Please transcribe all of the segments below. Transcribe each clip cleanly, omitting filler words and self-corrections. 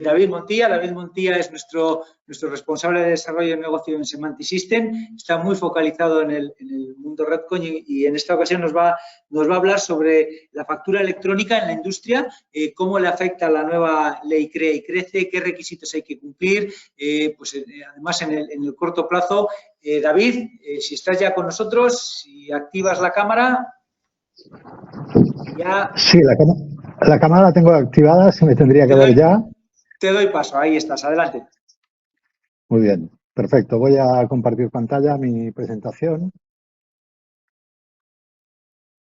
David Montilla. David Montilla es nuestro responsable de desarrollo de negocio en Semantic System. Está muy focalizado en el mundo Redcoin y en esta ocasión nos va a hablar sobre la factura electrónica en la industria, cómo le afecta la nueva ley Crea y Crece, qué requisitos hay que cumplir, además en el corto plazo. David, si estás ya con nosotros, si activas la cámara, ya... Sí, la cámara la tengo activada, se me tendría que ver ya. Te doy paso, ahí estás, adelante. Muy bien, perfecto. Voy a compartir pantalla, mi presentación.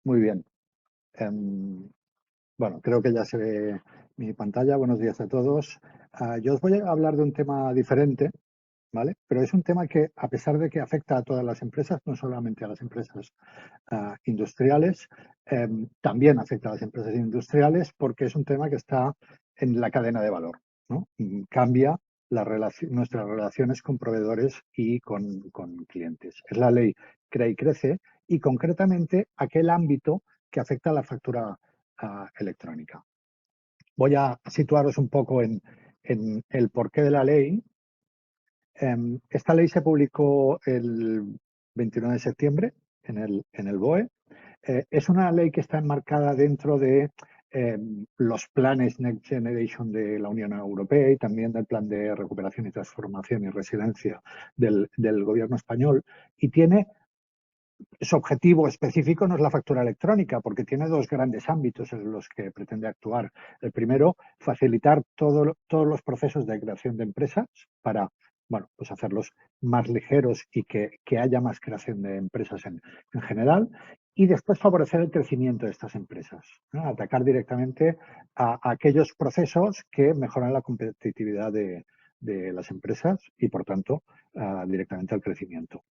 Muy bien. Bueno, creo que ya se ve mi pantalla. Buenos días a todos. Yo os voy a hablar de un tema diferente, ¿vale? Pero es un tema que, a pesar de que afecta a todas las empresas, no solamente a las empresas industriales, también afecta a las empresas industriales porque es un tema que está en la cadena de valor, ¿no? Cambia nuestras relaciones con proveedores y con clientes. Es la ley Crea y Crece y concretamente aquel ámbito que afecta a la factura electrónica. Voy a situaros un poco en el porqué de la ley. Esta ley se publicó el 29 de septiembre en el BOE. Es una ley que está enmarcada dentro de los planes Next Generation de la Unión Europea y también del plan de recuperación y transformación y resiliencia del gobierno español y tiene su objetivo específico no es la factura electrónica, porque tiene dos grandes ámbitos en los que pretende actuar. El primero, facilitar todos los procesos de creación de empresas para, bueno, pues hacerlos más ligeros y que haya más creación de empresas en general. Y después favorecer el crecimiento de estas empresas, ¿no? Atacar directamente a aquellos procesos que mejoran la competitividad de las empresas y, por tanto, directamente al crecimiento.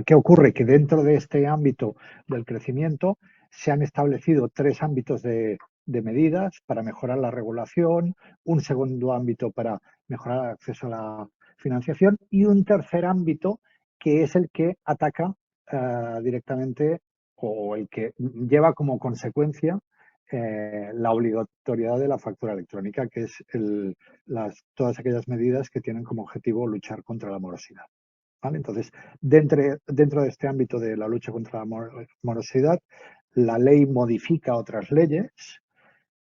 ¿Qué ocurre? Que dentro de este ámbito del crecimiento se han establecido tres ámbitos de medidas para mejorar la regulación, un segundo ámbito para mejorar el acceso a la financiación y un tercer ámbito que es el que ataca directamente o el que lleva como consecuencia la obligatoriedad de la factura electrónica, que es todas aquellas medidas que tienen como objetivo luchar contra la morosidad. ¿Vale? Entonces, dentro de este ámbito de la lucha contra la morosidad, la ley modifica otras leyes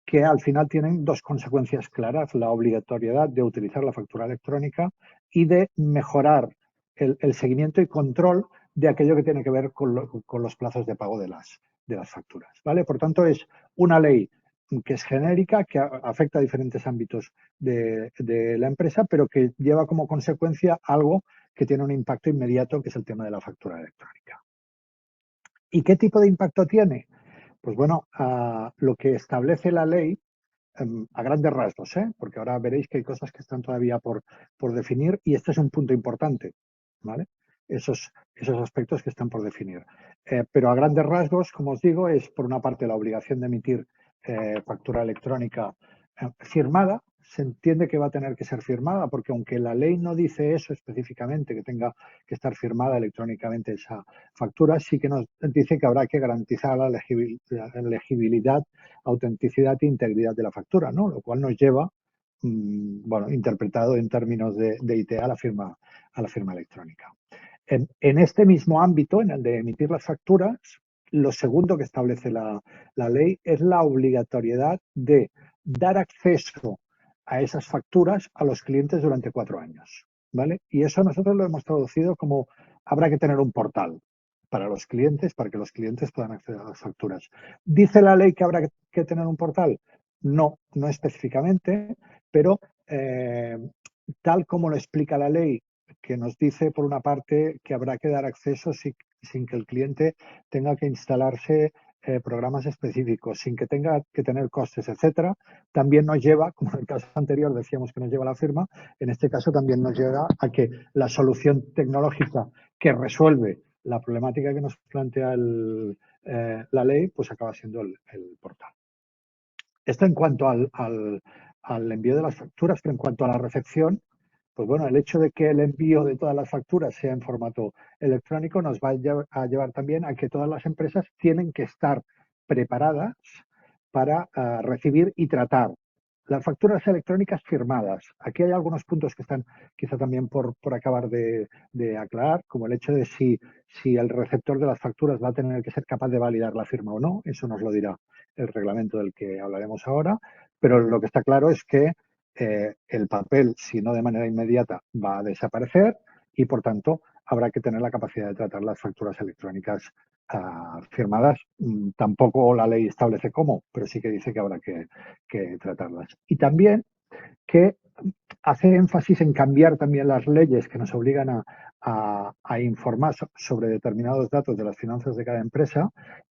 que al final tienen dos consecuencias claras, la obligatoriedad de utilizar la factura electrónica y de mejorar el seguimiento y control de aquello que tiene que ver con los plazos de pago de las facturas. ¿Vale? Por tanto, es una ley que es genérica, que afecta a diferentes ámbitos de la empresa, pero que lleva como consecuencia algo que tiene un impacto inmediato, que es el tema de la factura electrónica. ¿Y qué tipo de impacto tiene? Pues bueno, lo que establece la ley, a grandes rasgos, porque ahora veréis que hay cosas que están todavía por definir y este es un punto importante, ¿vale? Esos aspectos que están por definir. Pero a grandes rasgos, como os digo, es por una parte la obligación de emitir factura electrónica firmada. Se entiende que va a tener que ser firmada porque aunque la ley no dice eso específicamente, que tenga que estar firmada electrónicamente esa factura, sí que nos dice que habrá que garantizar la legibilidad, autenticidad e integridad de la factura, ¿no? Lo cual nos lleva, bueno, interpretado en términos de IT a la firma electrónica. En este mismo ámbito, en el de emitir las facturas, lo segundo que establece la ley es la obligatoriedad de dar acceso a esas facturas a los clientes durante 4 años, ¿vale? Y eso nosotros lo hemos traducido como habrá que tener un portal para los clientes, para que los clientes puedan acceder a las facturas. ¿Dice la ley que habrá que tener un portal? No específicamente, pero tal como lo explica la ley, que nos dice, por una parte, que habrá que dar acceso sin que el cliente tenga que instalarse programas específicos, sin que tenga que tener costes, etcétera, también nos lleva, como en el caso anterior decíamos que nos lleva a la firma, en este caso también nos lleva a que la solución tecnológica que resuelve la problemática que nos plantea la ley, pues acaba siendo el portal. Esto en cuanto al envío de las facturas, pero en cuanto a la recepción, pues bueno, el hecho de que el envío de todas las facturas sea en formato electrónico nos va a llevar también a que todas las empresas tienen que estar preparadas para recibir y tratar las facturas electrónicas firmadas. Aquí hay algunos puntos que están quizá también por acabar de aclarar, como el hecho de si el receptor de las facturas va a tener que ser capaz de validar la firma o no. Eso nos lo dirá el reglamento del que hablaremos ahora. Pero lo que está claro es que el papel, si no de manera inmediata, va a desaparecer y, por tanto, habrá que tener la capacidad de tratar las facturas electrónicas firmadas. Tampoco la ley establece cómo, pero sí que dice que habrá que tratarlas. Y también que hace énfasis en cambiar también las leyes que nos obligan a informar sobre determinados datos de las finanzas de cada empresa,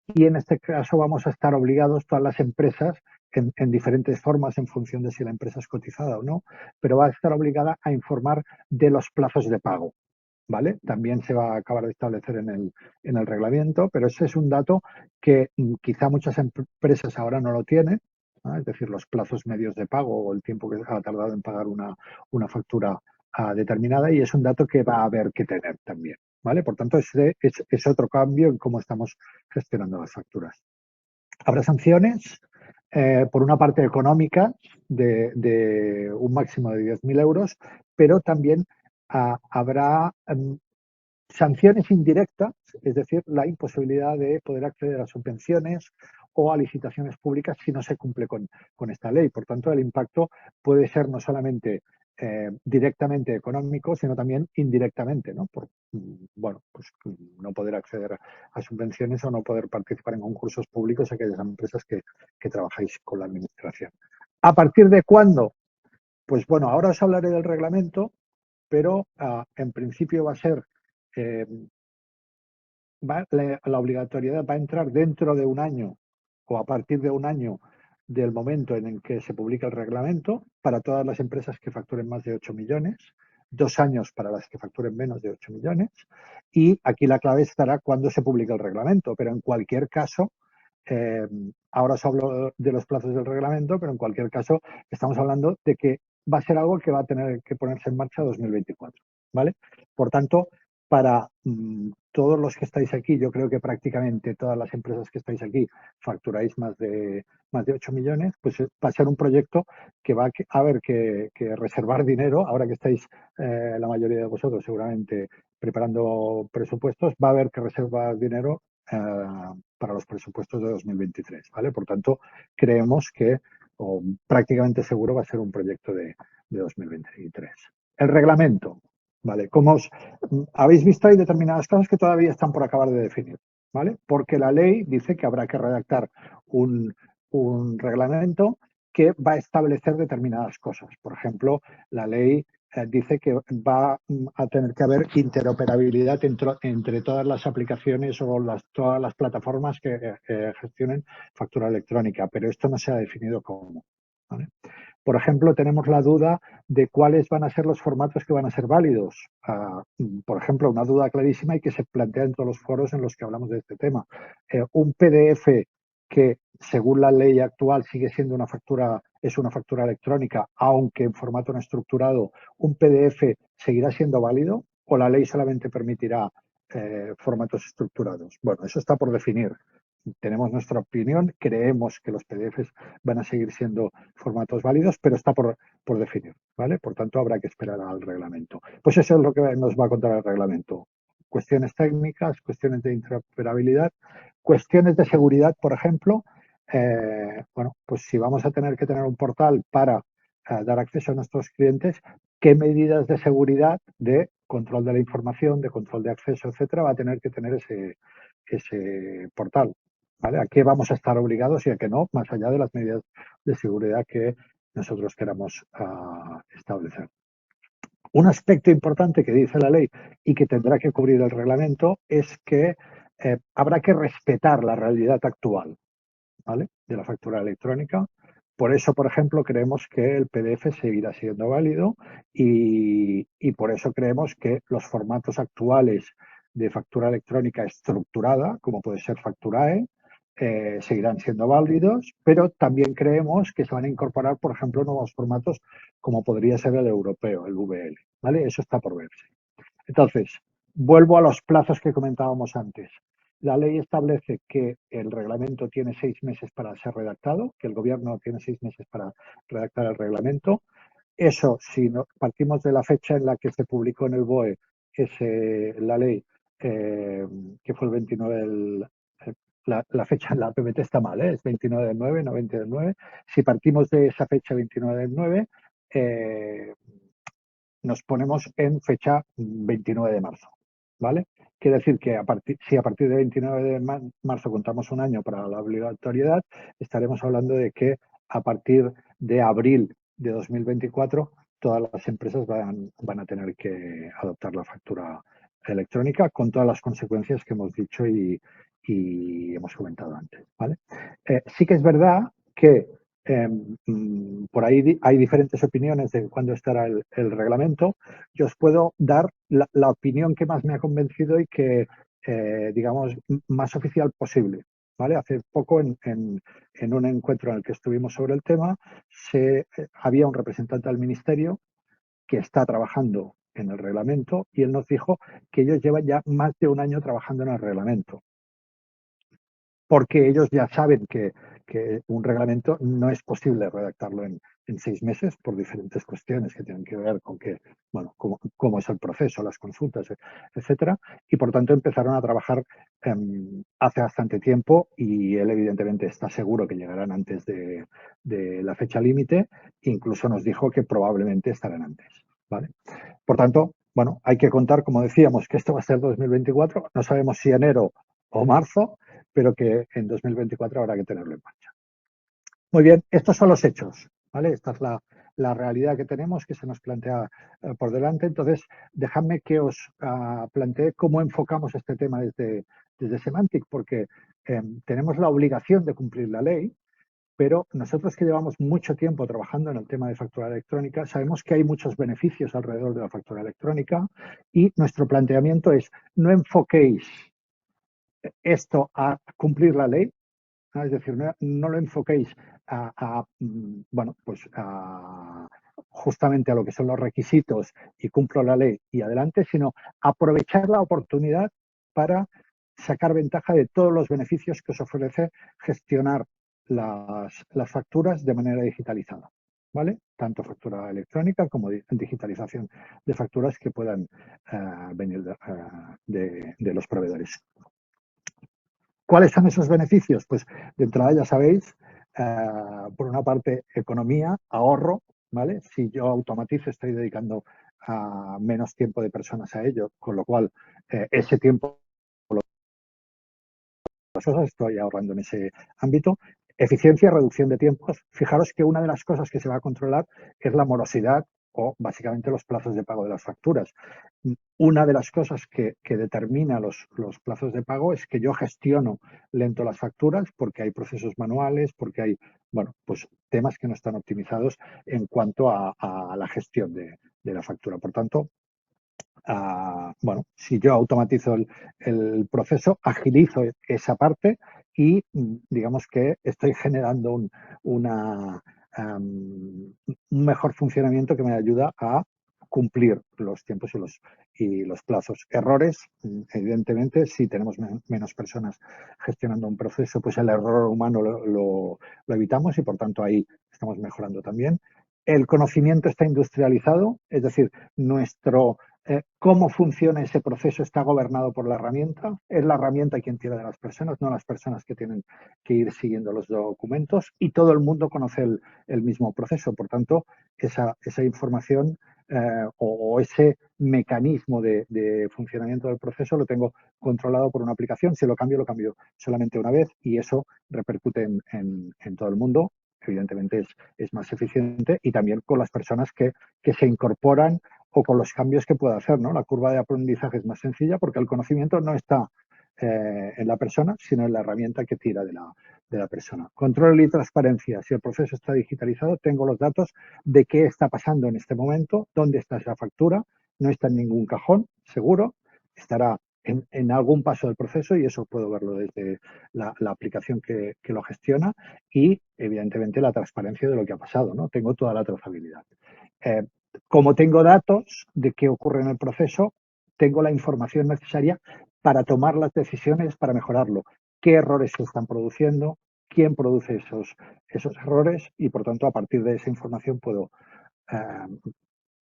y en este caso vamos a estar obligados todas las empresas en diferentes formas en función de si la empresa es cotizada o no, pero va a estar obligada a informar de los plazos de pago. ¿Vale? También se va a acabar de establecer en el reglamento, pero ese es un dato que quizá muchas empresas ahora no lo tienen, ¿no? Es decir, los plazos medios de pago o el tiempo que ha tardado en pagar una factura determinada, y es un dato que va a haber que tener también. ¿Vale? Por tanto, es otro cambio en cómo estamos gestionando las facturas. Habrá sanciones, por una parte económica, de un máximo de 10.000 euros, pero también habrá sanciones indirectas, es decir, la imposibilidad de poder acceder a subvenciones o a licitaciones públicas si no se cumple con esta ley. Por tanto, el impacto puede ser no solamente directamente económico, sino también indirectamente, ¿no? Por, bueno, pues no poder acceder a subvenciones o no poder participar en concursos públicos aquellas empresas que trabajáis con la administración. ¿A partir de cuándo? Pues bueno, ahora os hablaré del reglamento, pero en principio va a ser, la obligatoriedad va a entrar dentro de un año o a partir de un año del momento en el que se publica el reglamento para todas las empresas que facturen más de 8 millones, 2 años para las que facturen menos de 8 millones, y aquí la clave estará cuando se publica el reglamento, pero en cualquier caso, ahora os hablo de los plazos del reglamento, pero en cualquier caso estamos hablando de que va a ser algo que va a tener que ponerse en marcha 2024, ¿vale? Por tanto, para todos los que estáis aquí, yo creo que prácticamente todas las empresas que estáis aquí facturáis más de 8 millones, pues va a ser un proyecto que va a haber que reservar dinero. Ahora que estáis, la mayoría de vosotros seguramente preparando presupuestos, va a haber que reservar dinero para los presupuestos de 2023, ¿vale? Por tanto, creemos que, o prácticamente seguro, va a ser un proyecto de 2023. El reglamento, ¿vale? Como habéis visto, hay determinadas cosas que todavía están por acabar de definir, ¿vale? Porque la ley dice que habrá que redactar un reglamento que va a establecer determinadas cosas. Por ejemplo, la ley dice que va a tener que haber interoperabilidad entre todas las aplicaciones o todas las plataformas que gestionen factura electrónica, pero esto no se ha definido cómo, ¿vale? Por ejemplo, tenemos la duda de cuáles van a ser los formatos que van a ser válidos. Por ejemplo, una duda clarísima y que se plantea en todos los foros en los que hablamos de este tema. Un PDF que, según la ley actual, sigue siendo es una factura electrónica, aunque en formato no estructurado, ¿un PDF seguirá siendo válido o la ley solamente permitirá formatos estructurados? Bueno, eso está por definir. Tenemos nuestra opinión, creemos que los PDFs van a seguir siendo formatos válidos, pero está por definir, ¿vale? Por tanto, habrá que esperar al reglamento. Pues eso es lo que nos va a contar el reglamento. Cuestiones técnicas, cuestiones de interoperabilidad, cuestiones de seguridad, por ejemplo. Bueno, pues si vamos a tener que tener un portal para dar acceso a nuestros clientes, ¿qué medidas de seguridad, de control de la información, de control de acceso, etcétera, va a tener que tener ese portal? ¿Vale? ¿A qué vamos a estar obligados y a qué no, más allá de las medidas de seguridad que nosotros queramos establecer? Un aspecto importante que dice la ley y que tendrá que cubrir el reglamento es que habrá que respetar la realidad actual, ¿vale?, de la factura electrónica. Por eso, por ejemplo, creemos que el PDF seguirá siendo válido y por eso creemos que los formatos actuales de factura electrónica estructurada, como puede ser Facturae, seguirán siendo válidos, pero también creemos que se van a incorporar, por ejemplo, nuevos formatos como podría ser el europeo, el VL, ¿vale? Eso está por verse. Entonces, vuelvo a los plazos que comentábamos antes. La ley establece que el reglamento tiene 6 meses para ser redactado, que el gobierno tiene 6 meses para redactar el reglamento. Eso, si partimos de la fecha en la que se publicó en el BOE la ley, que fue el 29 del... La fecha en la PPT está mal, es 29 del 9, no 20 del 9. Si partimos de esa fecha 29 del 9, nos ponemos en fecha 29 de marzo, ¿vale? Quiere decir que si a partir de 29 de marzo contamos un año para la obligatoriedad, estaremos hablando de que a partir de abril de 2024 todas las empresas van a tener que adoptar la factura electrónica con todas las consecuencias que hemos dicho y hemos comentado antes, ¿vale? Sí que es verdad que por ahí hay diferentes opiniones de cuándo estará el reglamento. Yo os puedo dar la opinión que más me ha convencido y que, digamos, más oficial posible. ¿Vale? Hace poco, en un encuentro en el que estuvimos sobre el tema, había un representante del Ministerio que está trabajando en el reglamento y él nos dijo que ellos llevan ya más de un año trabajando en el reglamento, porque ellos ya saben que un reglamento no es posible redactarlo en 6 meses por diferentes cuestiones que tienen que ver con cómo es el proceso, las consultas, etcétera, y por tanto empezaron a trabajar hace bastante tiempo y él evidentemente está seguro que llegarán antes de la fecha límite, incluso nos dijo que probablemente estarán antes, ¿vale? Por tanto, bueno, hay que contar, como decíamos, que esto va a ser 2024, no sabemos si enero o marzo, pero que en 2024 habrá que tenerlo en marcha. Muy bien, estos son los hechos, ¿vale? Esta es la realidad que tenemos, que se nos plantea por delante. Entonces, dejadme que os plantee cómo enfocamos este tema desde Semantic, porque tenemos la obligación de cumplir la ley, pero nosotros que llevamos mucho tiempo trabajando en el tema de factura electrónica, sabemos que hay muchos beneficios alrededor de la factura electrónica y nuestro planteamiento es: no enfoquéis esto a cumplir la ley, ¿no? Es decir, no lo enfoquéis justamente a lo que son los requisitos y cumplo la ley y adelante, sino aprovechar la oportunidad para sacar ventaja de todos los beneficios que os ofrece gestionar las facturas de manera digitalizada, ¿vale? Tanto factura electrónica como digitalización de facturas que puedan venir de los proveedores. ¿Cuáles son esos beneficios? Pues de entrada ya sabéis, por una parte economía, ahorro, ¿vale? Si yo automatizo, estoy dedicando menos tiempo de personas a ello, con lo cual ese tiempo estoy ahorrando en ese ámbito. Eficiencia, reducción de tiempos. Fijaros que una de las cosas que se va a controlar es la morosidad o básicamente los plazos de pago de las facturas. Una de las cosas que determina los plazos de pago es que yo gestiono lento las facturas porque hay procesos manuales, porque hay, pues temas que no están optimizados en cuanto a la gestión de la factura. Por tanto, si yo automatizo el proceso, agilizo esa parte y digamos que estoy generando un mejor funcionamiento que me ayuda a cumplir los tiempos y los plazos. Errores, evidentemente, si tenemos menos personas gestionando un proceso, pues el error humano lo evitamos y por tanto ahí estamos mejorando también. El conocimiento está industrializado, es decir, cómo funciona ese proceso está gobernado por la herramienta. Es la herramienta quien tira de las personas, no las personas que tienen que ir siguiendo los documentos, y todo el mundo conoce el mismo proceso. Por tanto, esa información o ese mecanismo de funcionamiento del proceso lo tengo controlado por una aplicación. Si lo cambio solamente una vez y eso repercute en todo el mundo. Evidentemente es más eficiente y también con las personas que se incorporan o con los cambios que pueda hacer, ¿no? La curva de aprendizaje es más sencilla porque el conocimiento no está en la persona, sino en la herramienta que tira de la persona. Control y transparencia. Si el proceso está digitalizado, tengo los datos de qué está pasando en este momento, dónde está esa factura, no está en ningún cajón, seguro, estará en algún paso del proceso y eso puedo verlo desde la aplicación que lo gestiona y, evidentemente, la transparencia de lo que ha pasado, ¿no? Tengo toda la trazabilidad. Como tengo datos de qué ocurre en el proceso, tengo la información necesaria para tomar las decisiones para mejorarlo. ¿Qué errores se están produciendo? ¿Quién produce esos errores? Y, por tanto, a partir de esa información puedo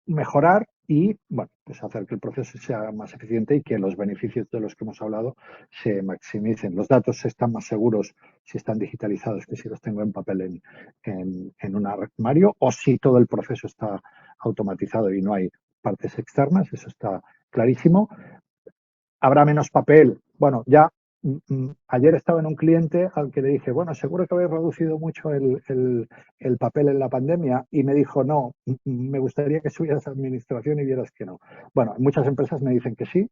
mejorar y, bueno, pues hacer que el proceso sea más eficiente y que los beneficios de los que hemos hablado se maximicen. Los datos están más seguros si están digitalizados que si los tengo en papel en un armario, o si todo el proceso está automatizado y no hay partes externas, eso está clarísimo. Habrá menos papel. Bueno, ya ayer estaba en un cliente al que le dije, bueno, seguro que habéis reducido mucho el papel en la pandemia, y me dijo, no, me gustaría que subieras a administración y vieras que no. Bueno, muchas empresas me dicen que sí.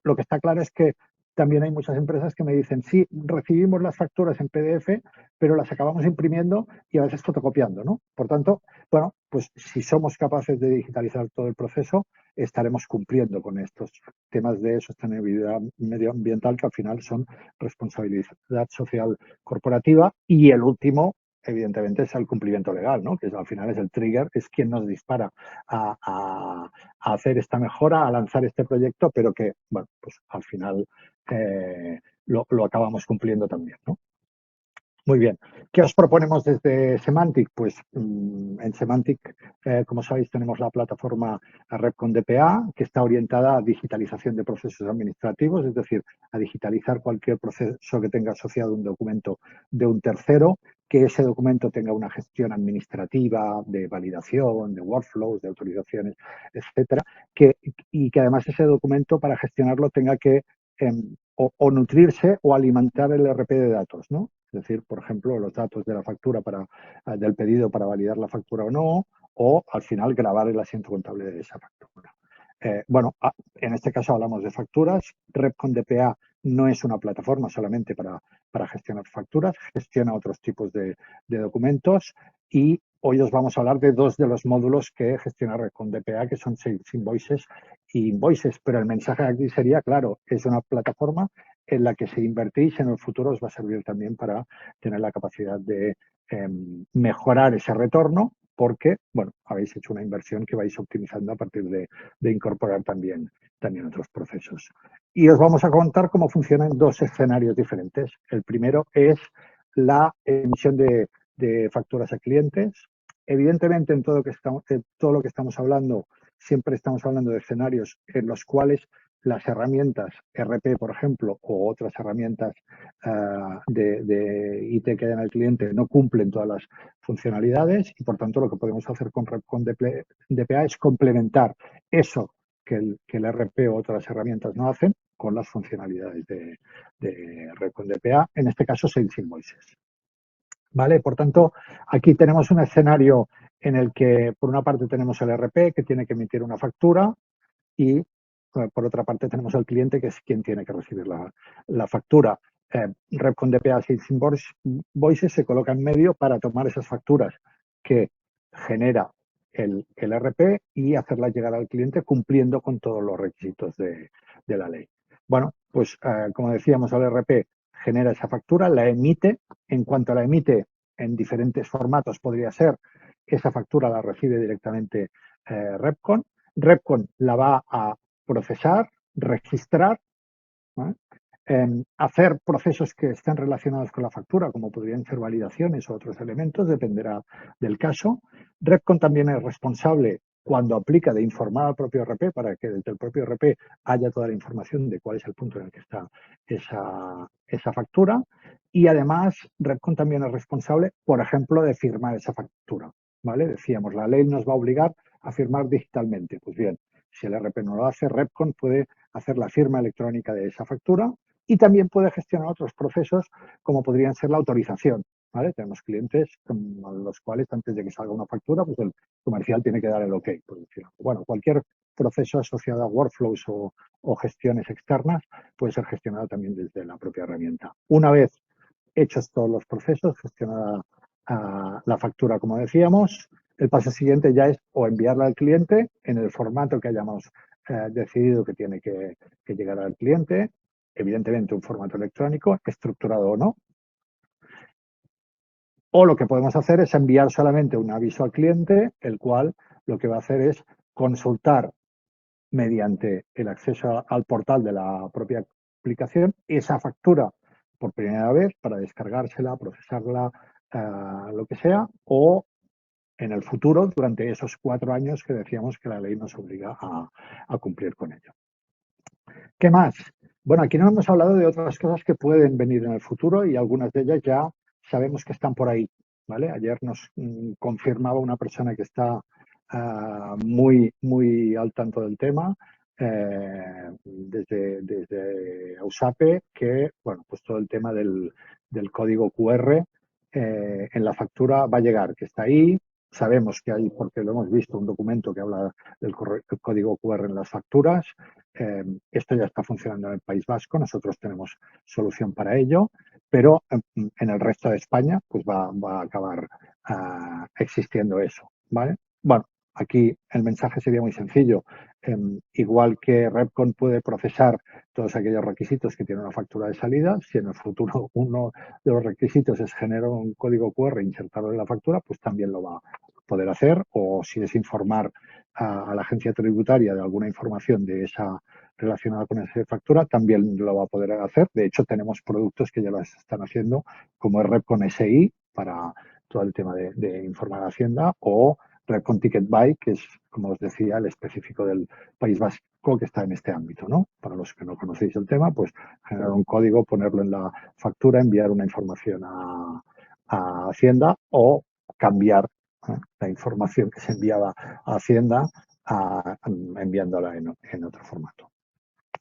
Lo que está claro es que también hay muchas empresas que me dicen, sí, recibimos las facturas en PDF, pero las acabamos imprimiendo y a veces fotocopiando, ¿no? Por tanto, bueno, pues si somos capaces de digitalizar todo el proceso, estaremos cumpliendo con estos temas de sostenibilidad medioambiental, que al final son responsabilidad social corporativa, y el último, evidentemente, es el cumplimiento legal, ¿no? Que al final es el trigger, es quien nos dispara a hacer esta mejora, a lanzar este proyecto, pero que, bueno, pues al final lo acabamos cumpliendo también, ¿no? Muy bien. ¿Qué os proponemos desde Semantic? Pues en Semantic, como sabéis, tenemos la plataforma Repcon DPA, que está orientada a digitalización de procesos administrativos, es decir, a digitalizar cualquier proceso que tenga asociado un documento de un tercero, que ese documento tenga una gestión administrativa, de validación, de workflows, de autorizaciones, etcétera, y que además ese documento, para gestionarlo, tenga que o nutrirse o alimentar el RP de datos, ¿no? Es decir, por ejemplo, los datos de la factura del pedido para validar la factura o no, o al final grabar el asiento contable de esa factura. Bueno, en este caso hablamos de facturas. Repcon DPA no es una plataforma solamente para gestionar facturas, gestiona otros tipos de documentos, y hoy os vamos a hablar de dos de los módulos que gestiona Repcon DPA, que son Sales Invoices y Invoices. Pero el mensaje aquí sería, claro, es una plataforma en la que si invertís en el futuro os va a servir también para tener la capacidad de mejorar ese retorno, porque, bueno, habéis hecho una inversión que vais optimizando a partir de incorporar también otros procesos. Y os vamos a contar cómo funcionan dos escenarios diferentes. El primero es la emisión de facturas a clientes. Evidentemente, en todo lo que estamos hablando, siempre estamos hablando de escenarios en los cuales las herramientas RP, por ejemplo, o otras herramientas de IT que hay en el cliente no cumplen todas las funcionalidades, y por tanto lo que podemos hacer con DPA es complementar eso que el RP o otras herramientas no hacen con las funcionalidades de Repcon DPA, en este caso Sales Invoices. ¿Vale? Por tanto, aquí tenemos un escenario en el que, por una parte, tenemos el RP que tiene que emitir una factura, y por otra parte tenemos al cliente, que es quien tiene que recibir la factura. Repcon DPA Sales Invoices se coloca en medio para tomar esas facturas que genera el RP y hacerlas llegar al cliente cumpliendo con todos los requisitos de la ley. Bueno, pues como decíamos, el RP genera esa factura, la emite. En cuanto la emite en diferentes formatos, podría ser, esa factura la recibe directamente Repcon. Repcon la va a procesar, registrar, ¿vale? Hacer procesos que estén relacionados con la factura, como podrían ser validaciones o otros elementos, dependerá del caso. Repcon también es responsable, cuando aplica, de informar al propio RP, para que desde el propio RP haya toda la información de cuál es el punto en el que está esa factura. Y además, Repcon también es responsable, por ejemplo, de firmar esa factura, ¿vale? Decíamos, la ley nos va a obligar a firmar digitalmente. Pues bien, si el RP no lo hace, Repcon puede hacer la firma electrónica de esa factura, y también puede gestionar otros procesos, como podrían ser la autorización, ¿vale? Tenemos clientes a los cuales, antes de que salga una factura, pues el comercial tiene que dar el OK, por decirlo. Bueno, cualquier proceso asociado a workflows o gestiones externas puede ser gestionado también desde la propia herramienta. Una vez hechos todos los procesos, gestionada la factura, como decíamos, el paso siguiente ya es o enviarla al cliente en el formato que hayamos decidido que tiene que llegar al cliente, evidentemente un formato electrónico, estructurado o no. O lo que podemos hacer es enviar solamente un aviso al cliente, el cual lo que va a hacer es consultar mediante el acceso al portal de la propia aplicación esa factura por primera vez para descargársela, procesarla, lo que sea, o en el futuro durante esos 4 años que decíamos que la ley nos obliga a cumplir con ello. ¿Qué más? Bueno, aquí no hemos hablado de otras cosas que pueden venir en el futuro y algunas de ellas ya sabemos que están por ahí, ¿vale? Ayer nos confirmaba una persona que está muy al tanto del tema desde Ausape que, bueno, pues todo el tema del código QR en la factura va a llegar, que está ahí. Sabemos que hay, porque lo hemos visto, un documento que habla del código QR en las facturas. Esto ya está funcionando en el País Vasco, nosotros tenemos solución para ello, pero en el resto de España pues va a acabar existiendo eso, ¿vale? Bueno, aquí el mensaje sería muy sencillo. Igual que Repcon puede procesar todos aquellos requisitos que tiene una factura de salida, si en el futuro uno de los requisitos es generar un código QR e insertarlo en la factura, pues también lo va a poder hacer, o si es informar a la agencia tributaria de alguna información de esa relacionada con esa factura, también lo va a poder hacer. De hecho, tenemos productos que ya lo están haciendo, como es Repcon SI para todo el tema de informar a Hacienda, o Repcon Ticket Buy, que es, como os decía, el específico del País Vasco que está en este ámbito, ¿no? Para los que no conocéis el tema, pues generar un código, ponerlo en la factura, enviar una información a Hacienda o cambiar la información que se enviaba a Hacienda enviándola en otro formato.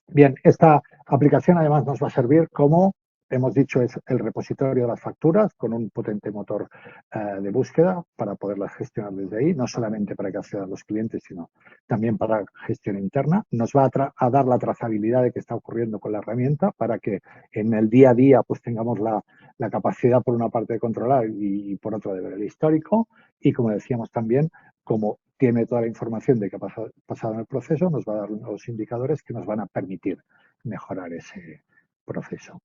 Bien, esta aplicación además nos va a servir como, hemos dicho, es el repositorio de las facturas con un potente motor de búsqueda para poderlas gestionar desde ahí, no solamente para que accedan los clientes, sino también para gestión interna. Nos va a dar la trazabilidad de qué está ocurriendo con la herramienta para que en el día a día pues tengamos la capacidad por una parte de controlar y por otra de ver el histórico. Y como decíamos también, como tiene toda la información de qué ha pasado en el proceso, nos va a dar los indicadores que nos van a permitir mejorar ese proceso.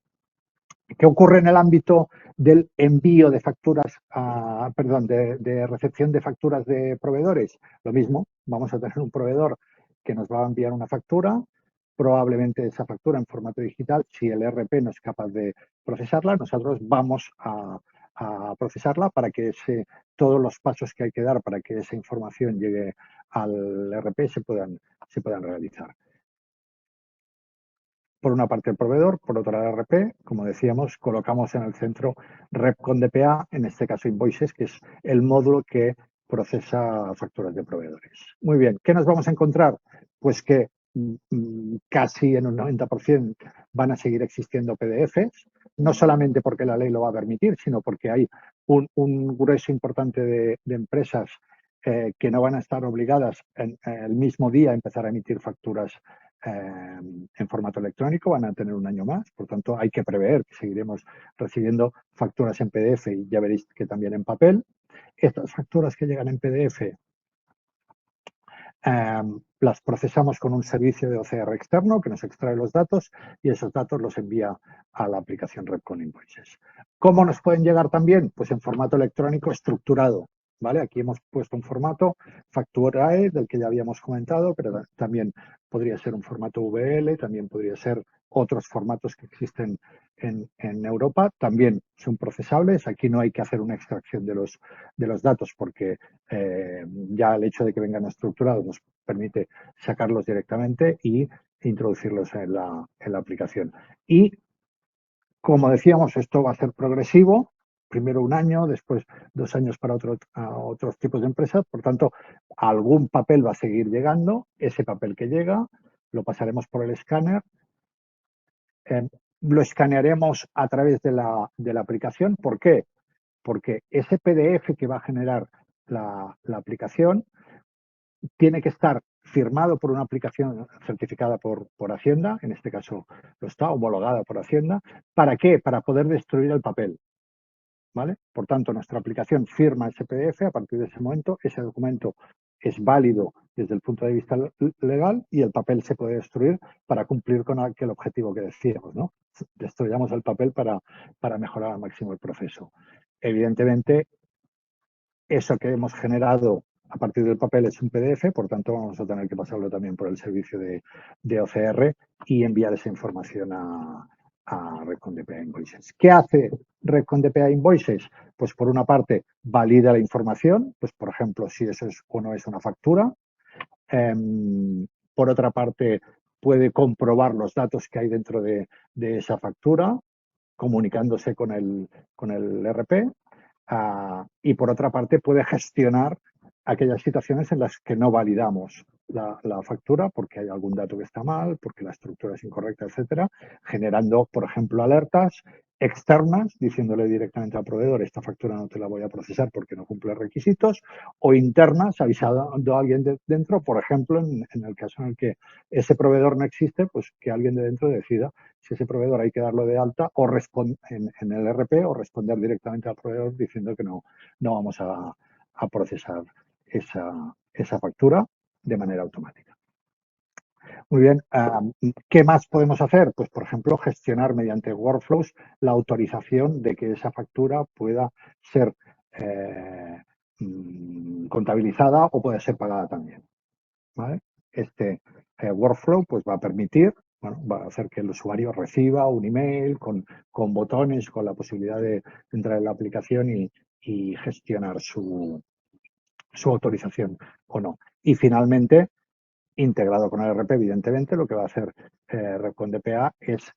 ¿Qué ocurre en el ámbito del envío de facturas, de recepción de facturas de proveedores? Lo mismo, vamos a tener un proveedor que nos va a enviar una factura, probablemente esa factura en formato digital, si el ERP no es capaz de procesarla, nosotros vamos a procesarla para que todos los pasos que hay que dar para que esa información llegue al ERP se puedan realizar. Por una parte el proveedor, por otra el ERP, como decíamos, colocamos en el centro Repcon DPA, en este caso Invoices, que es el módulo que procesa facturas de proveedores. Muy bien, ¿qué nos vamos a encontrar? Pues que casi en un 90% van a seguir existiendo PDFs, no solamente porque la ley lo va a permitir, sino porque hay un grueso importante de empresas que no van a estar obligadas en el mismo día a empezar a emitir facturas en formato electrónico, van a tener un año más, por tanto hay que prever que seguiremos recibiendo facturas en PDF y ya veréis que también en papel. Estas facturas que llegan en PDF las procesamos con un servicio de OCR externo que nos extrae los datos y esos datos los envía a la aplicación Repcon Invoices. ¿Cómo nos pueden llegar también? Pues en formato electrónico estructurado. ¿Vale? Aquí hemos puesto un formato Facturae, del que ya habíamos comentado, pero también podría ser un formato VL, también podría ser otros formatos que existen en Europa. También son procesables. Aquí no hay que hacer una extracción de los datos porque ya el hecho de que vengan estructurados nos permite sacarlos directamente y introducirlos en la aplicación. Y, como decíamos, esto va a ser progresivo. Primero un año, después 2 años para otros tipos de empresas. Por tanto, algún papel va a seguir llegando. Ese papel que llega lo pasaremos por el escáner. Lo escanearemos a través de la aplicación. ¿Por qué? Porque ese PDF que va a generar la aplicación tiene que estar firmado por una aplicación certificada por Hacienda, en este caso lo está, homologada por Hacienda. ¿Para qué? Para poder destruir el papel. ¿Vale? Por tanto, nuestra aplicación firma ese PDF, a partir de ese momento ese documento es válido desde el punto de vista legal y el papel se puede destruir para cumplir con aquel objetivo que decíamos, ¿no? Destruyamos el papel para mejorar al máximo el proceso. Evidentemente, eso que hemos generado a partir del papel es un PDF, por tanto vamos a tener que pasarlo también por el servicio de OCR y enviar esa información a Red con DPA Invoices. ¿Qué hace Red con DPA Invoices? Pues por una parte valida la información, pues por ejemplo si eso es o no es una factura. Por otra parte puede comprobar los datos que hay dentro de esa factura, comunicándose con el RP. Y por otra parte puede gestionar aquellas situaciones en las que no validamos la factura porque hay algún dato que está mal, porque la estructura es incorrecta, etcétera, generando, por ejemplo, alertas externas diciéndole directamente al proveedor esta factura no te la voy a procesar porque no cumple requisitos, o internas avisando a alguien de dentro, por ejemplo, en el caso en el que ese proveedor no existe, pues que alguien de dentro decida si ese proveedor hay que darlo de alta o en el RP o responder directamente al proveedor diciendo que no vamos a procesar esa factura de manera automática. Muy bien, ¿qué más podemos hacer? Pues, por ejemplo, gestionar mediante workflows la autorización de que esa factura pueda ser contabilizada o pueda ser pagada también. ¿Vale? Este workflow pues, va a permitir, bueno, va a hacer que el usuario reciba un email con botones, con la posibilidad de entrar en la aplicación y gestionar su autorización o no. Y finalmente, integrado con el RP, evidentemente, lo que va a hacer Red con DPA es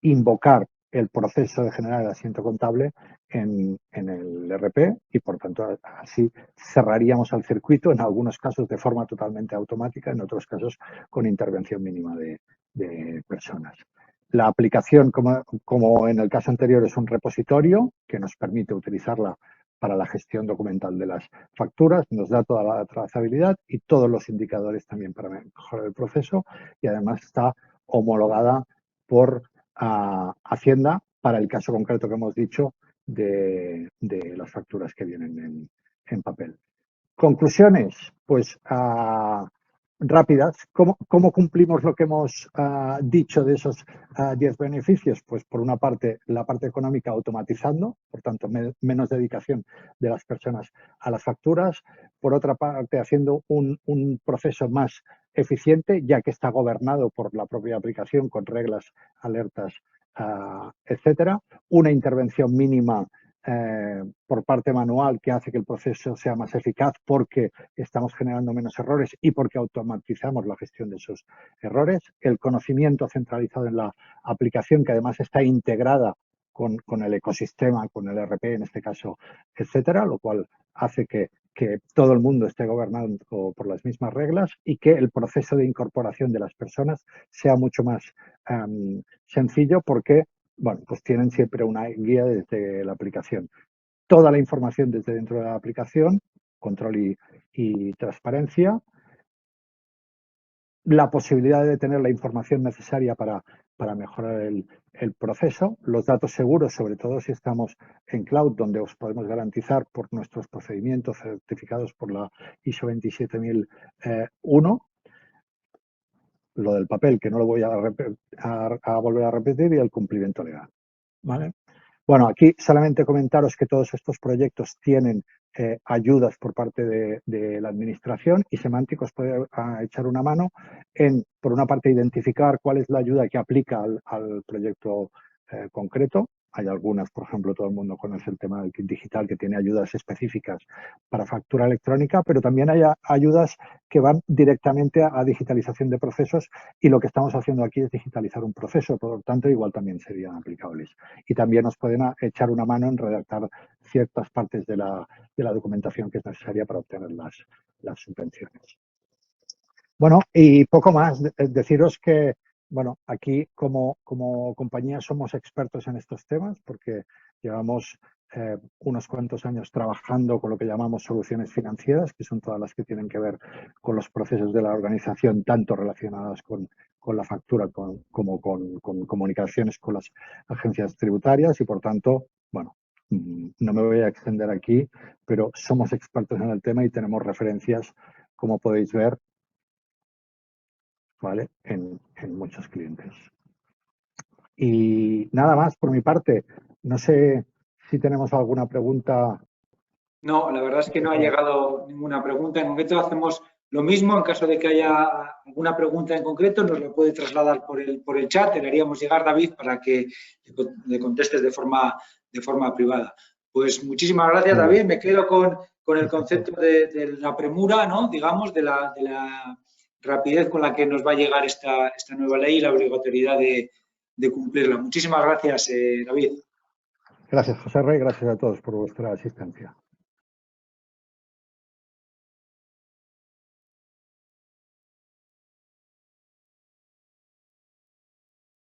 invocar el proceso de generar el asiento contable en el RP y, por tanto, así cerraríamos el circuito, en algunos casos de forma totalmente automática, en otros casos con intervención mínima de personas. La aplicación, como en el caso anterior, es un repositorio que nos permite utilizarla para la gestión documental de las facturas, nos da toda la trazabilidad y todos los indicadores también para mejorar el proceso y además está homologada por Hacienda para el caso concreto que hemos dicho de las facturas que vienen en papel. Conclusiones, pues rápidas. ¿Cómo cumplimos lo que hemos dicho de esos 10 beneficios? Pues por una parte, la parte económica automatizando, por tanto, menos dedicación de las personas a las facturas. Por otra parte, haciendo un proceso más eficiente, ya que está gobernado por la propia aplicación con reglas, alertas, etcétera. Una intervención mínima por parte manual que hace que el proceso sea más eficaz porque estamos generando menos errores y porque automatizamos la gestión de esos errores. El conocimiento centralizado en la aplicación que además está integrada con el ecosistema, con el RP en este caso, etcétera, lo cual hace que todo el mundo esté gobernado por las mismas reglas y que el proceso de incorporación de las personas sea mucho más sencillo porque bueno, pues tienen siempre una guía desde la aplicación. Toda la información desde dentro de la aplicación, control y transparencia. La posibilidad de tener la información necesaria para mejorar el proceso. Los datos seguros, sobre todo si estamos en cloud, donde os podemos garantizar por nuestros procedimientos certificados por la ISO 27001. Lo del papel, que no lo voy a volver a repetir, y el cumplimiento legal. ¿Vale? Bueno, aquí solamente comentaros que todos estos proyectos tienen ayudas por parte de la administración y Semántico os puede echar una mano en, por una parte, identificar cuál es la ayuda que aplica al proyecto concreto. Hay algunas, por ejemplo, todo el mundo conoce el tema del kit digital que tiene ayudas específicas para factura electrónica, pero también hay ayudas que van directamente a digitalización de procesos y lo que estamos haciendo aquí es digitalizar un proceso, por lo tanto, igual también serían aplicables. Y también nos pueden echar una mano en redactar ciertas partes de la documentación que es necesaria para obtener las subvenciones. Bueno, y poco más. Deciros que, bueno, aquí como compañía somos expertos en estos temas porque llevamos unos cuantos años trabajando con lo que llamamos soluciones financieras, que son todas las que tienen que ver con los procesos de la organización, tanto relacionadas con la factura como con comunicaciones con las agencias tributarias y, por tanto, bueno, no me voy a extender aquí, pero somos expertos en el tema y tenemos referencias, como podéis ver, ¿vale? En muchos clientes. Y nada más por mi parte. No sé si tenemos alguna pregunta No, la verdad es que no ha llegado ninguna pregunta. En concreto hacemos lo mismo. En caso de que haya alguna pregunta en concreto, nos la puede trasladar por el chat. Te la haríamos llegar, David, para que le contestes de forma privada. Pues muchísimas gracias, David. Me quedo con el concepto de la premura, ¿no? Digamos, de la rapidez con la que nos va a llegar esta nueva ley y la obligatoriedad de cumplirla. Muchísimas gracias, David. Gracias, José Rey. Gracias a todos por vuestra asistencia.